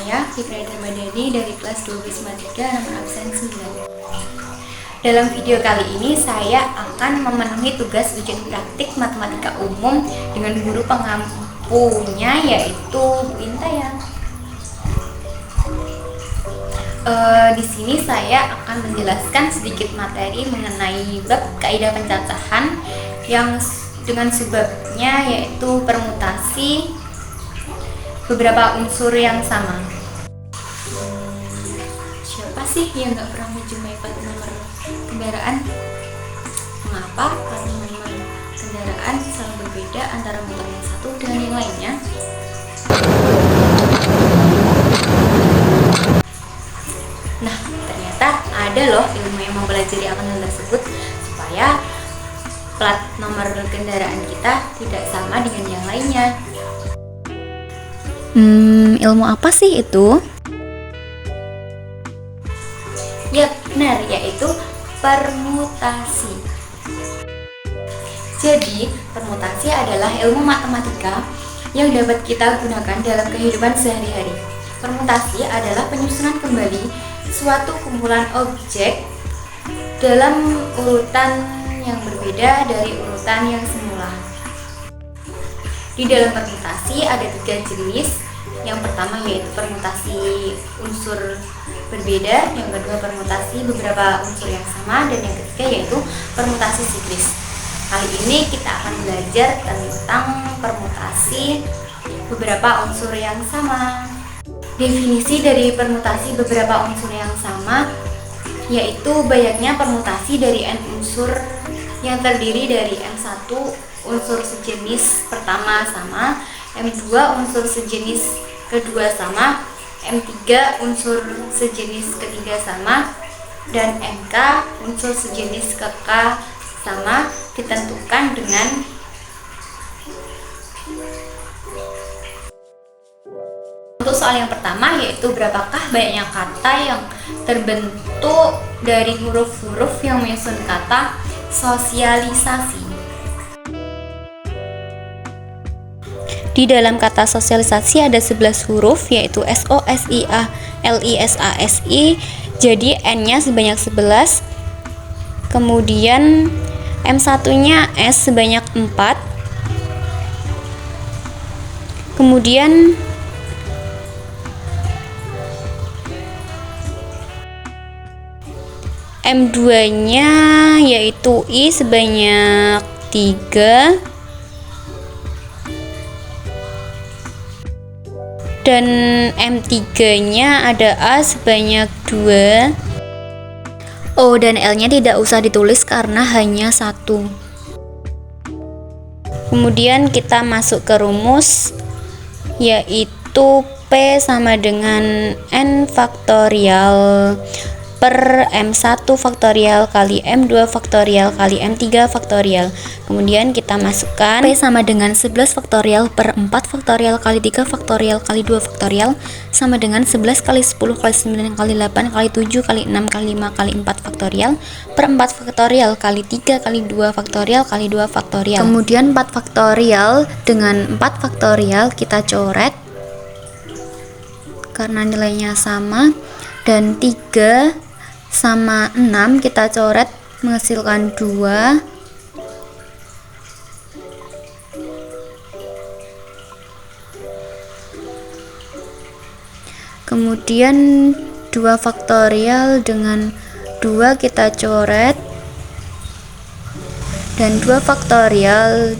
saya Fitri Darmadani dari kelas 1253 nomor absen 9. Dalam video kali ini saya akan memenuhi tugas ujian praktik matematika umum dengan guru pengampunya yaitu Bu Intayang. Di sini saya akan menjelaskan sedikit materi mengenai bab kaidah pencacahan yang dengan sebabnya yaitu permutasi beberapa unsur yang sama. Siapa sih yang nggak pernah menjumpai plat nomor kendaraan? Mengapa plat nomor kendaraan saling berbeda antara motor yang satu dengan yang lainnya? Nah, ternyata ada loh ilmu yang mempelajari akan hal tersebut supaya plat nomor kendaraan kita tidak sama dengan yang lainnya. Ilmu apa sih itu? Ya benar, yaitu permutasi. Jadi, permutasi adalah ilmu matematika yang dapat kita gunakan dalam kehidupan sehari-hari. Permutasi adalah penyusunan kembali suatu kumpulan objek dalam urutan yang berbeda dari urutan yang semula. Di dalam permutasi ada 3 jenis. Yang pertama yaitu permutasi unsur berbeda, yang kedua permutasi beberapa unsur yang sama, dan yang ketiga yaitu permutasi siklis. Kali ini kita akan belajar tentang permutasi beberapa unsur yang sama. Definisi dari permutasi beberapa unsur yang sama yaitu banyaknya permutasi dari n unsur yang terdiri dari M1 unsur sejenis pertama sama, M2 unsur sejenis kedua sama, M3 unsur sejenis ketiga sama, dan MK unsur sejenis ke K sama ditentukan dengan untuk soal yang pertama yaitu berapakah banyaknya kata yang terbentuk dari huruf-huruf yang menyusun kata sosialisasi. Di dalam kata sosialisasi ada 11 huruf yaitu S, O, S, I, A, L, I, S, A, S, I. Jadi N-nya sebanyak 11. Kemudian M1-nya S sebanyak 4. Kemudian M2-nya yaitu I sebanyak 3. Dan M3-nya ada A sebanyak 2. O dan L-nya tidak usah ditulis karena hanya 1. Kemudian kita masuk ke rumus yaitu P sama dengan N faktorial per M1 faktorial kali M2 faktorial kali M3 faktorial. Kemudian kita masukkan P sama dengan 11 faktorial per 4 faktorial kali 3 faktorial kali 2 faktorial sama dengan 11 kali 10 kali 9 kali 8 kali 7 kali 6 kali 5 kali 4 faktorial per 4 faktorial kali 3 kali 2 faktorial kali 2 faktorial. Kemudian 4 faktorial dengan 4 faktorial kita coret karena nilainya sama, dan 3 sama 6 kita coret menghasilkan 2. Kemudian 2 faktorial dengan 2 kita coret, dan 2 faktorial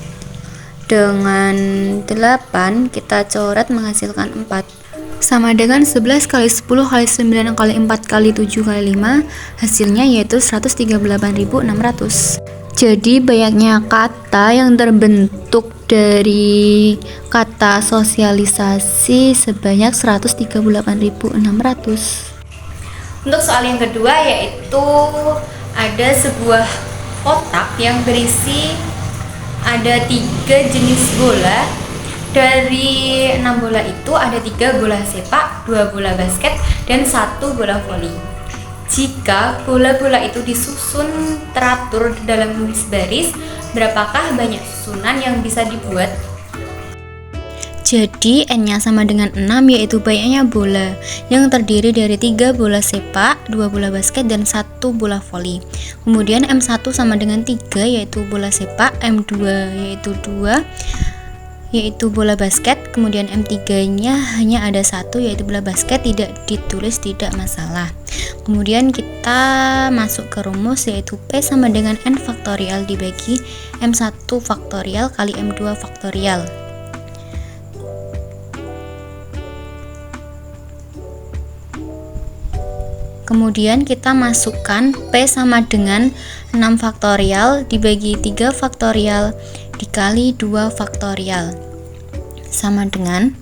dengan 8 kita coret menghasilkan 4. Sama dengan 11 kali 10 kali 9 kali 4 kali 7 kali 5, hasilnya yaitu 138.600. Jadi banyaknya kata yang terbentuk dari kata sosialisasi sebanyak 138.600. Untuk soal yang kedua yaitu ada sebuah kotak yang berisi ada 3 jenis bola. Dari 6 bola itu ada 3 bola sepak, 2 bola basket, dan 1 bola voli. Jika bola-bola itu disusun teratur dalam baris, berapakah banyak susunan yang bisa dibuat? Jadi N-nya sama dengan 6, yaitu banyaknya bola yang terdiri dari 3 bola sepak, 2 bola basket, dan 1 bola voli. Kemudian M1 sama dengan 3, yaitu bola sepak, M2 yaitu 2 yaitu bola basket, kemudian M3-nya hanya ada 1, yaitu bola basket, tidak ditulis, tidak masalah. Kemudian kita masuk ke rumus, yaitu P sama dengan N faktorial dibagi M1 faktorial kali M2 faktorial. Kemudian kita masukkan P sama dengan 6 faktorial dibagi 3 faktorial dikali 2 faktorial sama dengan,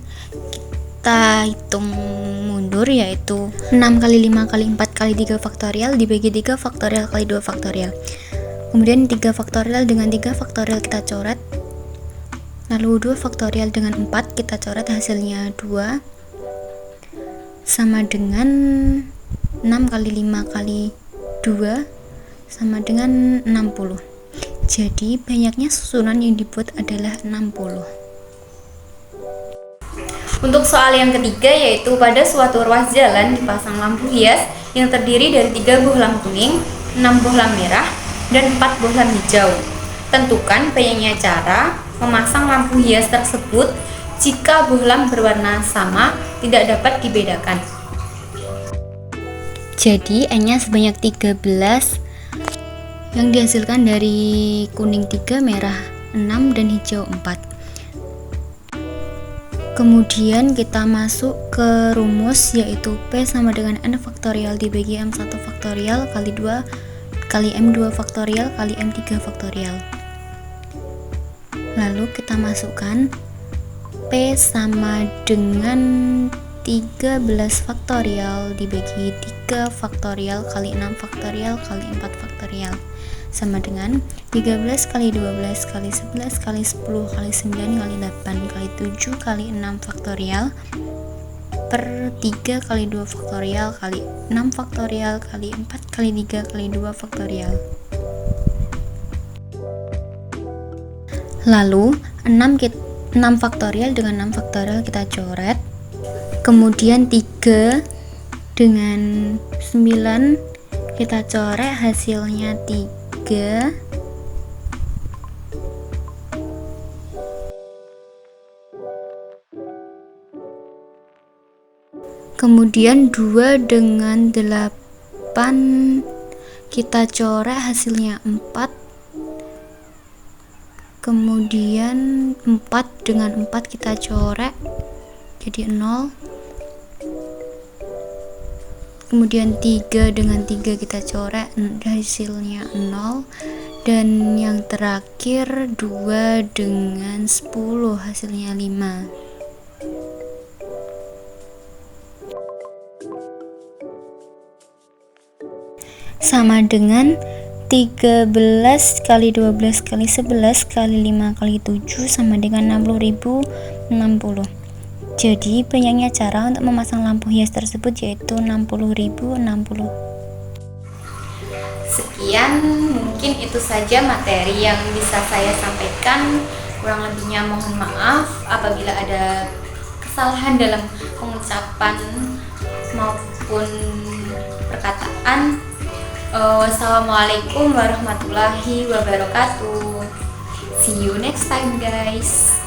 kita hitung mundur, yaitu 6 kali 5 kali 4 kali 3 faktorial dibagi 3 faktorial kali 2 faktorial. Kemudian 3 faktorial dengan 3 faktorial kita coret, lalu 2 faktorial dengan 4 kita coret, hasilnya 2 sama dengan 6 kali 5 kali 2 sama dengan 60. Jadi banyaknya susunan yang dibuat adalah 60. Untuk soal yang ketiga, yaitu pada suatu ruas jalan dipasang lampu hias yang terdiri dari 3 bohlam kuning, 6 bohlam merah, dan 4 bohlam hijau. Tentukan banyaknya cara memasang lampu hias tersebut jika bohlam berwarna sama tidak dapat dibedakan. Jadi N-nya sebanyak 13 yang dihasilkan dari kuning 3, merah 6, dan hijau 4. Kemudian kita masuk ke rumus, yaitu P sama dengan N faktorial dibagi M1 faktorial kali 2 kali M2 faktorial kali M3 faktorial. Lalu kita masukkan P sama dengan 13 faktorial dibagi 3 faktorial kali 6 faktorial kali 4 faktorial sama dengan 13 kali 12 kali 11 kali 10 kali 9 kali 8 kali 7 kali 6 faktorial per 3 kali 2 faktorial kali 6 faktorial kali 4 kali 3 kali 2 faktorial. Lalu 6 faktorial dengan 6 faktorial kita coret, kemudian 3 dengan 9 kita coret, hasilnya 3. Kemudian 2 dengan 8 kita coret, hasilnya 4. Kemudian 4 dengan 4 kita coret jadi 0. Kemudian 3 dengan 3 kita coret, hasilnya 0. Dan yang terakhir 2 dengan 10, hasilnya 5. Sama dengan 13 kali 12 kali 11 kali 5 kali 7 sama dengan 60.060. Jadi banyaknya cara untuk memasang lampu hias tersebut yaitu 60.060. Sekian, mungkin itu saja materi yang bisa saya sampaikan. Kurang lebihnya mohon maaf apabila ada kesalahan dalam pengucapan maupun perkataan. Wassalamualaikum warahmatullahi wabarakatuh. See you next time, guys.